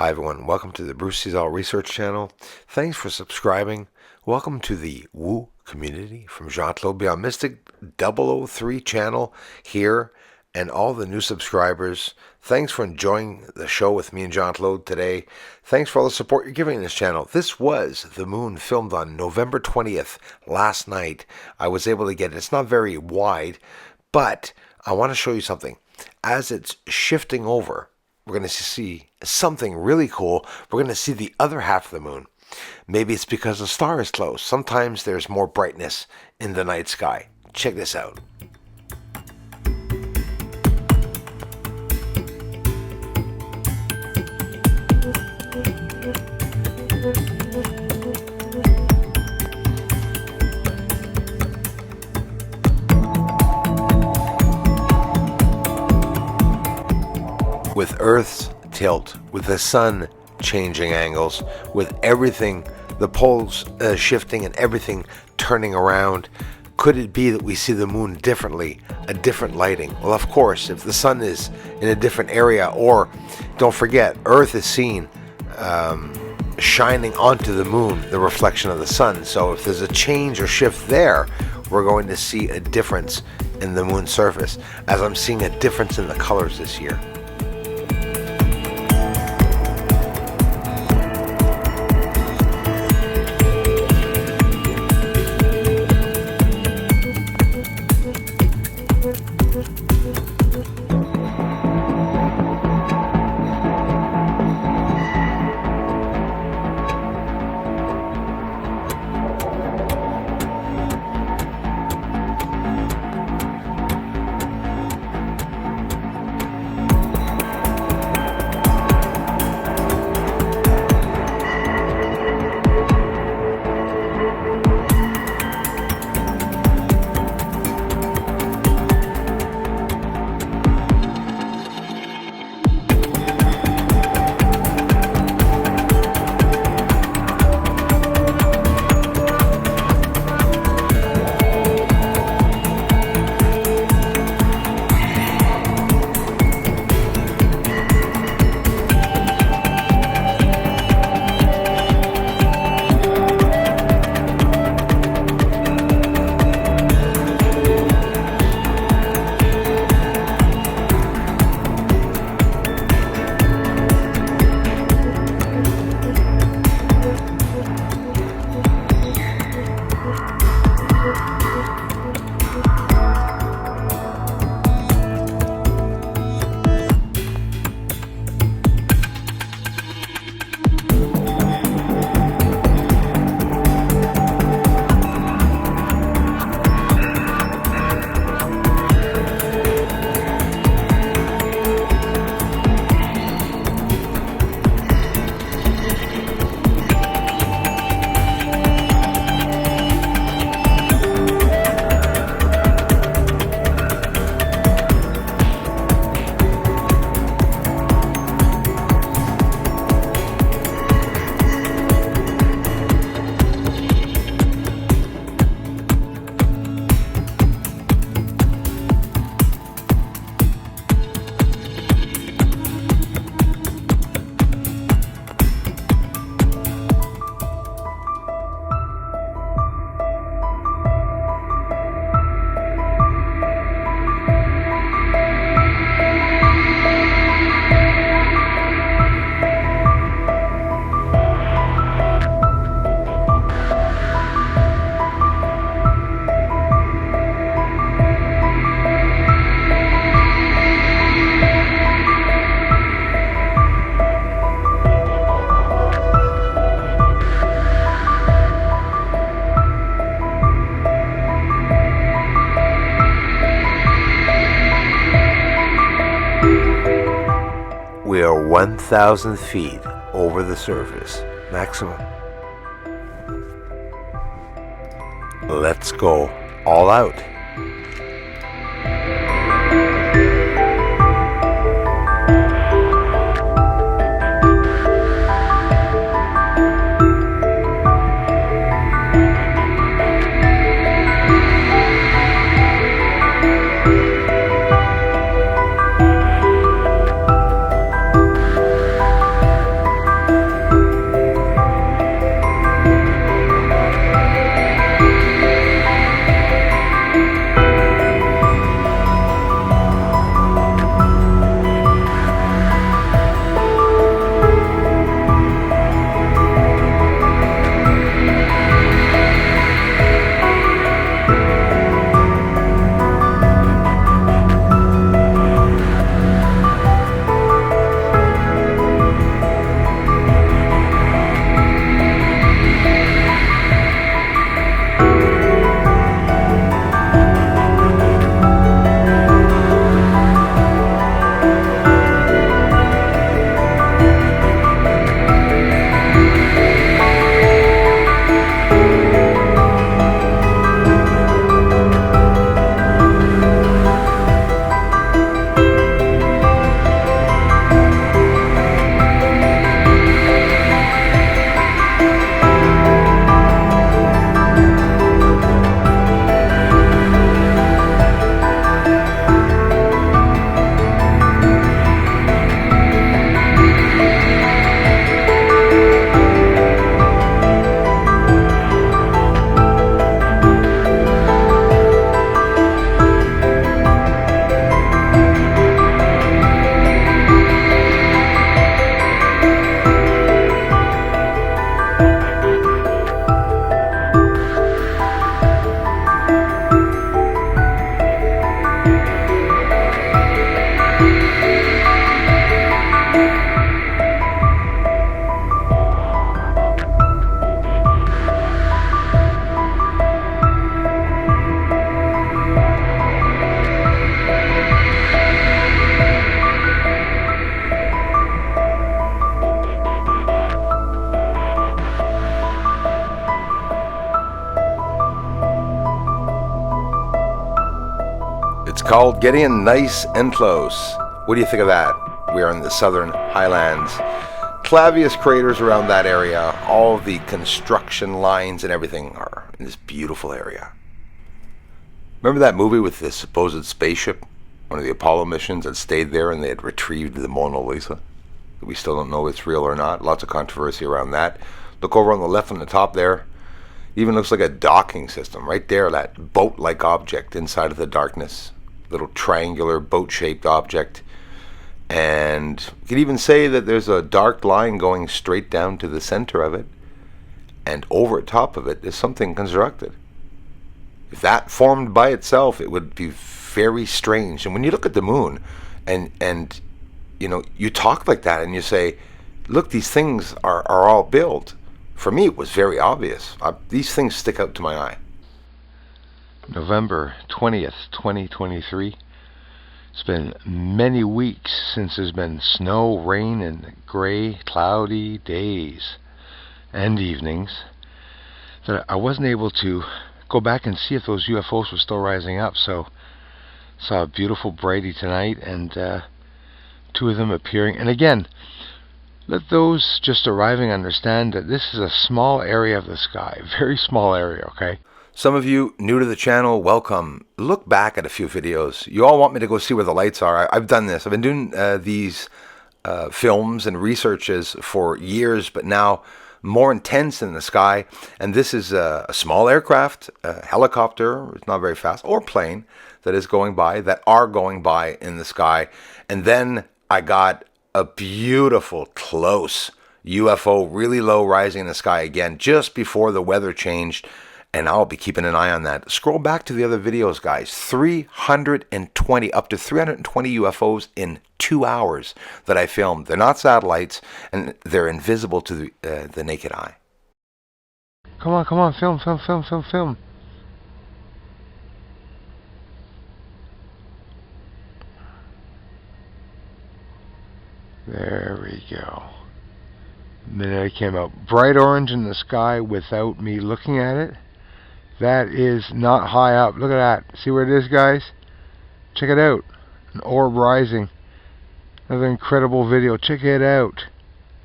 Hi everyone, welcome to the bruceseesall research channel. Thanks for subscribing. Welcome to the Woo community from Jean-Claude Beyond Mystic 003 channel here and all the new subscribers. Thanks for enjoying the show with me and Jean-Claude today. Thanks for all the support you're giving this channel. This was the moon filmed on November 20th last night. I was able to get it. It's not very wide, but I want to show you something. As it's shifting over, we're going to see something really cool. We're going to see the other half of the moon. Maybe it's because the star is close. Sometimes there's more brightness in the night sky. Check this out. With Earth's tilt, with the sun changing angles, with everything, the poles shifting and everything turning around, could it be that we see the moon differently, a different lighting? Well, of course, if the sun is in a different area, or don't forget, Earth is seen shining onto the moon, the reflection of the sun. So if there's a change or shift there, we're going to see a difference in the moon's surface, as I'm seeing a difference in the colors this year. We are 1,000 feet over the surface, maximum. Let's go all out. It's called Getting Nice and Close. What do you think of that? We are in the southern highlands. Clavius craters around that area. All the construction lines and everything are in this beautiful area. Remember that movie with the supposed spaceship? One of the Apollo missions that stayed there and they had retrieved the Mona Lisa? We still don't know if it's real or not. Lots of controversy around that. Look over on the left on the top there. Even looks like a docking system. Right there, that boat-like object inside of the darkness. Little triangular boat-shaped object. And you could even say that there's a dark line going straight down to the center of it. And over top of it is something constructed. If that formed by itself, it would be very strange. And when you look at the moon and you know, you talk like that and you say, look, these things are all built. For me, it was very obvious. These things stick out to my eye. November 20th, 2023. It's been many weeks since there's been snow, rain, and gray, cloudy days and evenings that I wasn't able to go back and see if those UFOs were still rising up. So saw a beautiful brighty tonight and two of them appearing. And again, let those just arriving understand that this is a small area of the sky, very small area, okay? Some of you new to the channel, welcome. Look back at a few videos. You all want me to go see where the lights are. I've done this. I've been doing these films and researches for years, but now more intense in the sky. And this is a small aircraft, a helicopter, it's not very fast, or plane that is going by, that are going by in the sky. And then I got a beautiful, close UFO, really low, rising in the sky again, just before the weather changed. And I'll be keeping an eye on that. Scroll back to the other videos, guys. 320, up to 320 UFOs in 2 hours that I filmed. They're not satellites, and they're invisible to the naked eye. Come on, film. There we go. The minute it came out, bright orange in the sky without me looking at it. That is not high up. Look at that. See where it is, guys? Check it out. An orb rising. Another incredible video. Check it out.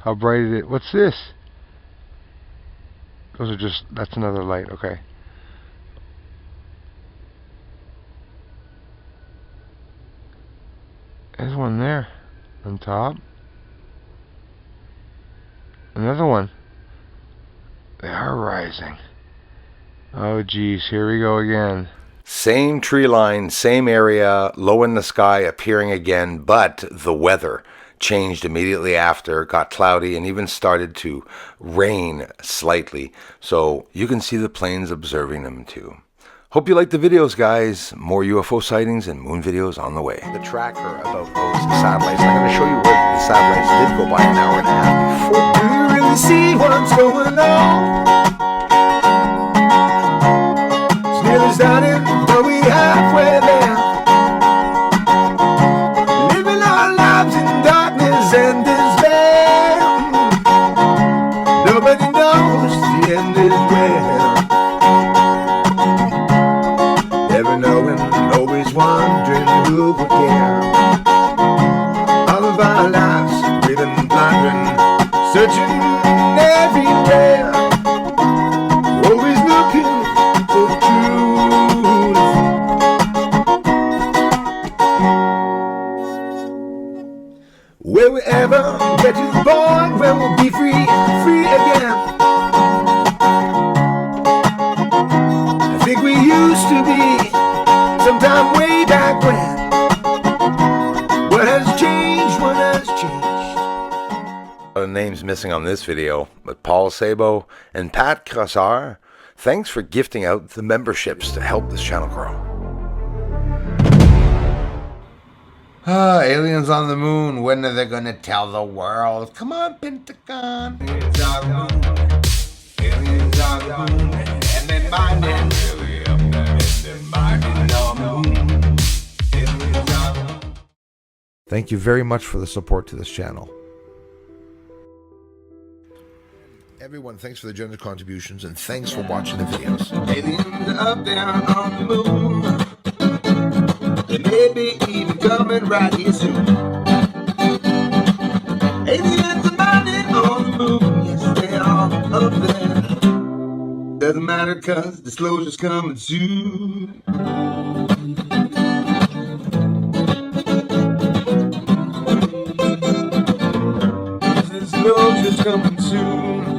How bright it is. What's this? Those are just, that's another light. Okay. There's one there on top. Another one. They are rising. Oh geez, here we go again. Same tree line, same area, low in the sky, appearing again, but the weather changed immediately after, got cloudy, and even started to rain slightly. So you can see the planes observing them too. Hope you like the videos, guys. More UFO sightings and moon videos on the way. The tracker about those satellites. I'm going to show you where the satellites did go by an hour and a half before. Do you really see what's going on? Starting, but we halfway there. Living our lives in darkness and despair. Nobody knows the end is where. Never knowing, always wondering who would care. All of our lives, we've been blundering, searching everywhere. Always looking for truth. Will we ever get to the point where we'll be free again? I think we used to be, sometime way back when. What has changed, what has changed? Names missing on this video, but Paul Sabo and Pat Crossar, thanks for gifting out the memberships to help this channel grow. Aliens on the moon. When are they gonna tell the world? Come on, Pentagon. Aliens on the moon. Aliens on the moon. And they're mining. Really up there. And they're mining on the moon. Aliens on the moon. Thank you very much for the support to this channel. Everyone, thanks for the generous contributions and thanks for watching the videos. Aliens up there on the moon. They may be even coming right here soon. Aliens are landing on the moon. Yes, they are up there. Doesn't matter, cause disclosure's coming soon. Disclosure's coming soon.